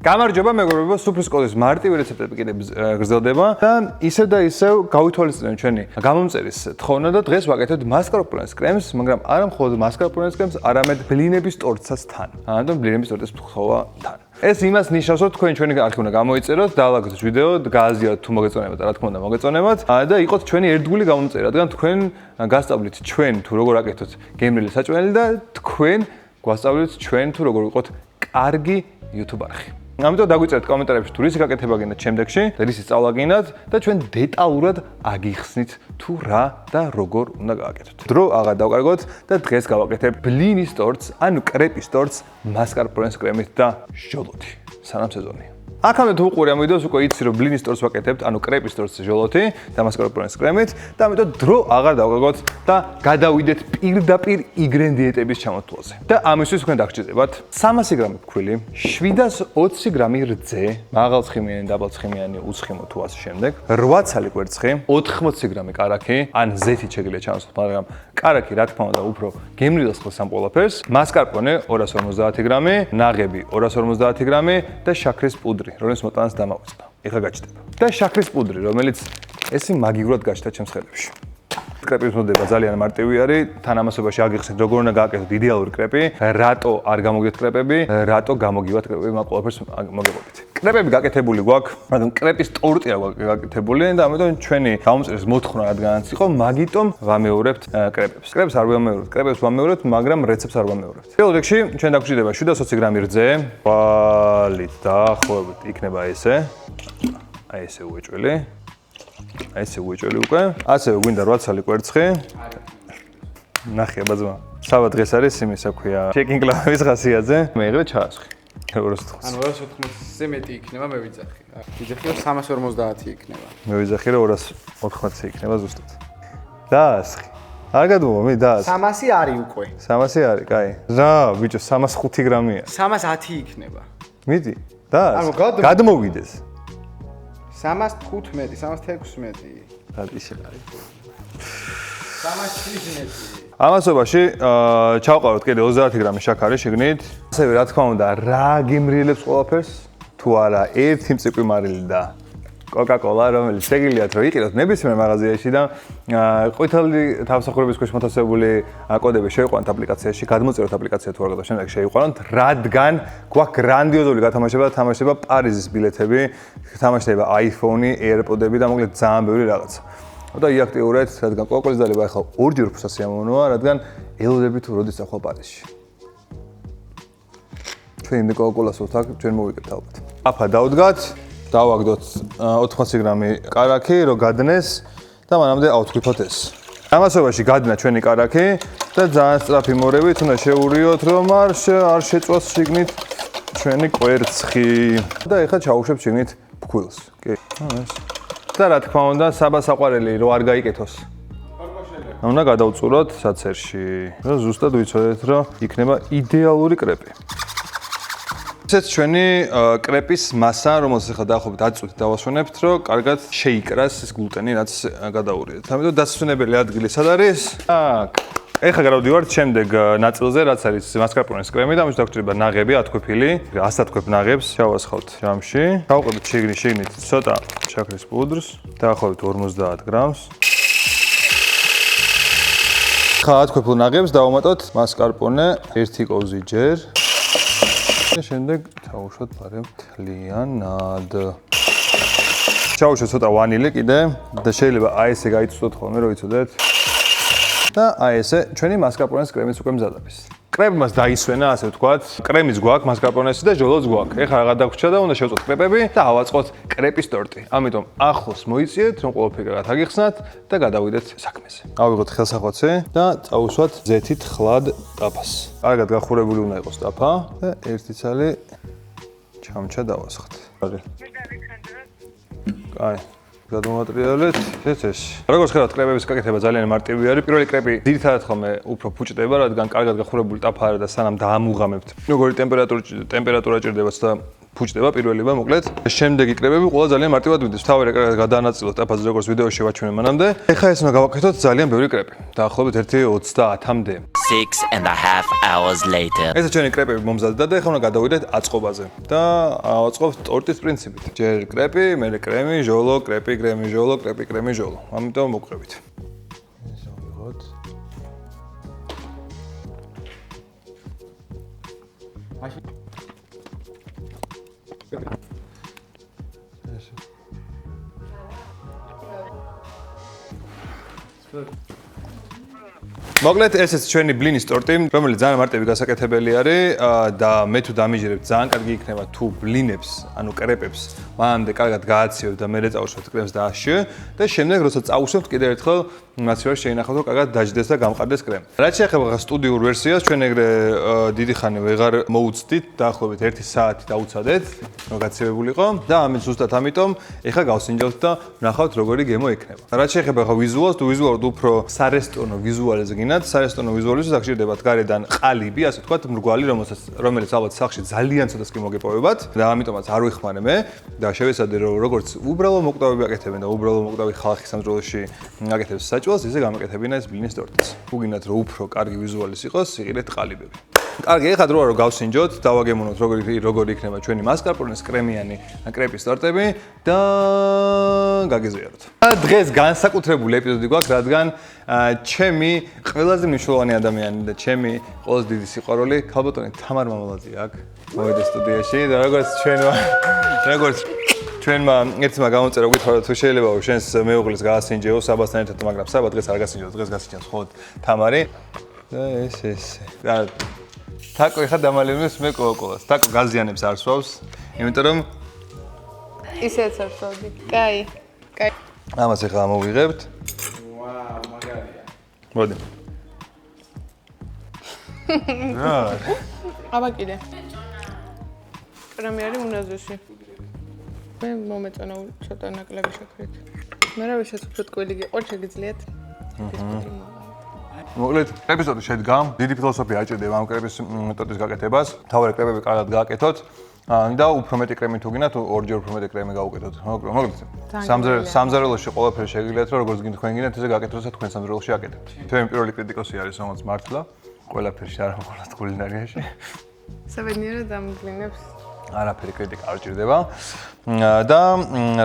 გამარჯობა მეგობრებო, სუფრის სკოლის მარტივი რეცეპტები კიდევ გრძელდება და ისევ და ისევ გავითვალისწინებთ ჩვენი გამომწერის თხოვნა და დღეს ვაკეთებთ მასკარპონეს კრემს, მაგრამ არა მხოლოდ მასკარპონეს კრემს, არამედ ბლინების ტორტსაც თან. ანუ ბლინების ტორტის თხოვა თან. ეს იმას ნიშნავს, რომ თქვენ ჩვენი არქივი უნდა გამოიწეროთ, დაალაგოთ ვიდეო, გააზიაროთ თუ მოგეწონებათ, რა თქმა უნდა მოგეწონებათ და იყოთ ჩვენი ერთგული გამომწერი, რადგან თქვენ გასწავლით ჩვენ თუ როგორ აკეთოთ გემრიელი საჭმელი და თქვენ გვასწავლით ჩვენ თუ როგორ ვიყოთ კარგი YouTube არხი. ამიტომ დაგვიწერეთ კომენტარებში თუ რისი გაკეთება გინდათ შემდეგში და რისი სწავლა გინდათ და ჩვენ დეტალურად აგიხსნით თუ რა და როგორ უნდა გააკეთოთ. დრო აღარ დავკარგოთ და დღეს გავაკეთებ ბლინის ტორტს, ანუ კრეპის ტორტს მასკარპონეს კრემით და ჟოლოთი. სანამ სეზონია. აქამდე თუ უყურე ამ ვიდეოს უკვე იცი რომ ბლინის ტორტს ვაკეთებთ, ანუ კრეპის ტორტს ჟოლოთი და მასკარპონეს კრემით და ამიტომ დრო აღარ დავკარგოთ და გადავიდეთ პირდაპირ ინგრედიენტების ჩამოთვლაზე. და ამისთვის თქვენ დაგჭირდებათ 300 გრამი ფქვილი, 720 გრამი რძე, მაღალცხიმიანი, დაბალცხიმიანი, უცხიმო თუ ასე შემდეგ, 8 ცალი კვერცხი, 80 გრამი კარაქი, ან ზეთით შეგიძლიათ ჩამოსხოთ, მაგრამ კარაქი რა თქმა უნდა უფრო გემრიელს ხელს ამ ყველაფერს, მასკარპონე 250 გრამი, ნაღები 250 გრამი და შაქრის პუდრი რომელიც მოტანას დამავიწყდა. ეხლა გაჩნდება. და შაქრის პუდრი, რომელიც ესე მაგივრად გაჩნდა ჩემს ხელებში. კრეპის მოდება ძალიან მარტივი არის. თან ამასობაში აგიხსნით როგორ უნდა გააკეთოთ იდეალური კრეპი, რატო არ გამოგიოთ კრეპები, რატო გამოგივათ კრეპები, მაგ ყველაფერს მოგეპოვით. კრეპები გაკეთებული გვაქვს, მაგრამ კრეპის ტორტი არ გვაქვს გაკეთებული და ამიტომ ჩვენი გამომწერის მოთხოვნა რადგანაც იყო, მაგიტომ ვამეორებთ კრეპებს. კრეპს არ ვამეორებთ, კრეპებს ვამეორებთ, მაგრამ რეცეპტს არ ვამეორებთ. პირველ რიგში ჩვენ დაგვჭირდება 720 გრამი რძე, ვალით დაახლოებით იქნება ესე. აი ესე უეჭველი. აი ესე უეჭველი უკვე. ასევე გვინდა 8 ცალი კვერცხი. ნახე ბაძმა. სავა დღეს არის იმის აქვია. ჩეკინგ კლავების ხასიათზე. მეიღრე ჩაასხი. 280. ანუ 280-ზე მეტი იქნება მე ვიძახი. ვიძახი რომ 350 იქნება. მე ვიძახი რომ 280 იქნება ზუსტად. დაასხი. არ გადმოვა მე დაასხი. 300 არის უკვე. 300 არის, კაი. რა, ბიჭო, 305 გრამია. 310 იქნება. მიდი. დაასხი. ანუ გადმოვიდეს. 315, 316. რატიშე არის. 317. ამასობაში ჩავყავოთ კიდე 30 გრამი შაქარი შიგნით. ასევე რა თქმა უნდა, რა გემრიელებს ყველაფერს? თუ არა, ერთი მწიფრი მარილი და კოკა-კოლა, რომელიც შეგიძლიათ რომ იყიდოთ ნებისმიერ მაღაზიაში და ყვითელი თავსახურების ქვეშ მოთავსებული კოდები შევიყვანოთ აპლიკაციაში, გადმოწეროთ აპლიკაცია თუ არ გადა შემდეგ შევიყვანოთ, რადგან გვაქვს გრანდიოზული გათამაშება და თამაშდება პარიზის ბილეთები, თამაშდება iPhone-ი, AirPod-ები და მოკლედ ძალიან ბევრი რაღაცა. და იაქტიურეთ, რადგან კოკა-კოლის დალება ახლა ორჯერ უფრო სასიამოვნოა, რადგან ელოდებით თუ როდის ახლა პარიზში. ჩვენ იმდე კოკა-კოლას ვთ აქ, ჩვენ მოვიგებთ ალბათ. აფა დავდგათ, დავაგდოთ 80 გრამი კარაქი, რომ გადნეს და მანამდე ავთქვიფოთ ეს. ამასობაში გადნა ჩვენი კარაქი და ძალიან სწრაფი მორევით უნდა შევურიოთ, რომ არ შეწვას შიგნით ჩვენი კვერცხი. და ეხლა ჩავუშვებთ შიგნით ფქვილს. კი. ეს და რა თქმა უნდა, საბასაყვარელი რო არ გაიკეთოს. უნდა გადავწუროთ საცერში. და ზუსტად ვიცოდეთ, რომ იქნება იდეალური კრეპი. ესეც ჩვენი კრეპის მასა, რომელსაც ახლა დაახლოებით 10 წუთი დავასვენებთ, რომ კარგად შეიკრას ეს გლუტენი, რაც გადაურიდეთ. ამიტომ დასვენებელი ადგილი სად არის? აქ. ეხლა გადავდივართ შემდეგ ნაწილზე, რაც არის მასკარპონეს კრემი და ამის დაგვჭირდება ნაღები, ათქვეფილი, 100 ათქვეფ ნაღებს ჩავასხავთ ჯამში. დავყიდეთ შიგნით ცოტა შაქრის პუდრს, დაახლოებით 50 გრამს. ხა ათქვეფილ ნაღებს დავუმატოთ მასკარპონე 1 კოვზი ჯერ. და შემდეგ ჩავუშვათ ბარემ მთლიანად. ჩავუშვათ ცოტა ვანილი კიდე და შეიძლება აი ესე გაიწვდოთ ხოლმე, რომ იცოდეთ. და აი ესე ჩვენი მასკარპონეს კრემიც უკვე მზად არის. კრემი მას დაისვენა, ასე ვთქვათ. კრემიც გვაქვს, მასკარპონესი და ჟოლოც გვაქვს. ეხლა რაღაც დაგვრჩა და უნდა შევწოთ კრეპები და ავაწყოთ კრეპის ტორტი. ამიტომ ახლოს მოიწიეთ, რომ ყველაფერი კარგად აგიხსნათ და გადავიდეთ საქმეზე. ავიღოთ ხელსახვოცი და წავუსვათ ზეთით ხლად ტაფას. კარგად გახურებული უნდა იყოს ტაფა და ერთი ცალი ჩამჩა დავასხოთ. კაი. გადმოვატრიალეთ ეს. როგორც ხედავთ, კრეპების გაკეთება ძალიან მარტივი არის. პირველი კრეპი ძირითადად ხოლმე უფრო ფუჭდება, რადგან კარგად გახურებული ტაფა არა და სანამ დაამუღამებთ. როგორი ტემპერატურა ჭირდება და ფუჭდება პირველება მოკლედ. შემდეგი კრეპები ყველა ძალიან მარტივად ვიდეს. თავი კარგად გადაანაწილოთ ტაფაზე, როგორც ვიდეოში შევაჩვენე მანამდე. ეხლა ეს უნდა გავაკეთოთ ძალიან ბევრი კრეპი. დაახლოებით 1/30-მდე. 6.5 hours later. ეს ჩვენი კრეპები მომზადდა და ეხლა უნდა გადავიდეთ აწყობაზე და აწყობთ ტორტის პრინციპით. ჯერ კრეპი, მერე კრემი, ჟოლო, კრეპი, კრემი, ჟოლო, კრეპი, კრემი, ჟოლო. ამიტომ მოვყრებით. ესე ვიღოთ. მოკლედ ესეც ჩვენი ბლინის ტორტი, რომელიც ძალიან მარტივი გასაკეთებელი არის და მე თუ დამიჯერებ ძალიან კარგი იქნება თუ ბლინებს, ანუ კრეპებს, მანამდე კარგად გააცივებ და მერე წავუსვებთ კრემს და აშ და შემდეგ როცა წავუსვებთ კიდევ ერთხელ მაცივარ შეინახავთ რომ კარგად დაждდეს და გამყარდეს კრემი. რაც შეეხება სტუდიურ ვერსიას, ჩვენ ეგრე დიდი ხანი ვეღარ მოუწდით, დაახლოებით 1 საათი დაუცადეთ, რომ გაცივებულიყო და ამით ზუსტად ამიტომ ეხლა გავსინჯავთ და ვნახავთ როგორი გემო ექნება. რაც შეეხება ხა ვიზუალს, თუ ვიზუალურად უფრო სარესტორნო ვიზუალზე გინათ, სარესტორნო ვიზუალიზმს აღჭირდებათ გარედან ყალიბი, ასე ვთქვათ, მრგვალი, რომელიც ალბათ სახლში ძალიან ცოტას კი მოგეპოვებათ და ამიტომაც არ ვიხმარე მე და შევეცადე რომ როგორც უბრალო მოკვდავები აკეთებენ და უბრალო მოკვდავი ხალხი სამძროლოში აკეთებს საჭმელს, ისე გამაკეთებინა ეს ბლინის ტორტიც. თუ გინდათ რომ უფრო კარგი ვიზუალის იყოს, იყიდეთ ყალიბები. კარგი, ეხლა დროა რომ გავსინჯოთ, დავაგემოვნოთ როგორი იქნება ჩვენი მასკარპონეს კრემიანი კრეპის ტორტები და გაგეზიაროთ. დღეს განსაკუთრებული ეპიზოდი გვაქვს, რადგან ჩემი ყველაზე მნიშვნელოვანი ადამიანი და ჩემი ყველაზე დიდი სიყვარული ქალბატონი თამარ მამალაძე აქ მოვიდა სტუდიაში და როგორც ჩვენმა ერთმა გამოწერა გითხრა თუ შეიძლება შენს მეუღლის გაასინჯეო საბასთან ერთად, მაგრამ საბა დღეს არ გასინჯო, დღეს გასინჯავს ხოლმე თამარი და ეს. თაკო ეხა დამალევს მე კოკოლას. თაკო გაზიანებს არ სვავს, იმიტომ რომ ისეც არ სვავდი. კაი. ამას ეხლა მოვიღებთ. ვაუ, მაგარია. მოდი. რა. აბა კიდე. კრემი არის უნაზოში. მე მომეწონა ცოტა ნაკლები შეკრით. მე რა ვიშეც უფრო ტკბილი გიყო, შეგიძლიათ. მოკლედ, კრეპის ტორტი შედგა. დიდი ფილოსოფია აჭირდება ამ კრეპის ტორტის გაკეთებას. თავარი კრეპები კარგად გააკეთოთ. და უფრო მეტი კრემი თუ გინდათ, ორჯერ უფრო მეტი კრემი გაუკეთოთ. მოკლედ, სამზარეულოში ყველაფერი შეგიძლიათ, რომ როგორც გინდ თქვენ გინდათ, ესე გააკეთოთ და თქვენ სამზარეულოში აკეთებთ. თქვენი პირველი კრიტიკოსი არის, რომელიც მართლა ყველაფერში არ მხოლოდ კულინარიაში. საბედნიეროდ დამგლინებს. არაფერი კრიტიკა არ ჭირდება. და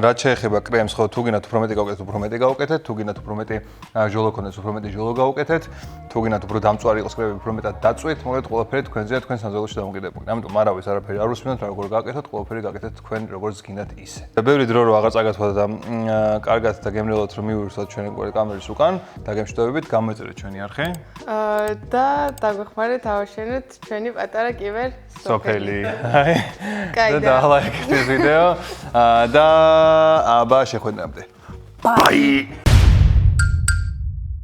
რაც შეეხება კრემს, ხო, თუ გინდათ უფრო მეტი გაუკეთეთ, უფრო მეტი გაუკეთეთ, თუ გინდათ უფრო მეტი ჟოლო ქონდეს, უფრო მეტი ჟოლო გაუკეთეთ, თუ გინდათ უფრო დამწვარი იყოს კრემები, უფრო მეტად დაწვით, მოკლედ ყველაფერი თქვენზეა, თქვენ სამზარეულოში დამოკიდებული. ამიტომ არავის არაფერი არ უსმენთ, როგორ გააკეთოთ, ყველაფერი გააკეთეთ თქვენ როგორც გინდათ ისე. და ბევრი დრო რო აღარ წაგათვალა და კარგად და გემრიელად რომ მივირსოთ ჩვენი კამერის უკან და გემშვიდობებით გამოეწერეთ ჩვენი არხი. და დაგვეხმარეთ ავაშენოთ ჩვენი პატარა კიბერ სოფელი. კაი და დალაიქეთ ეს ვიდეო და აბა შეხვედრამდე. ბაი.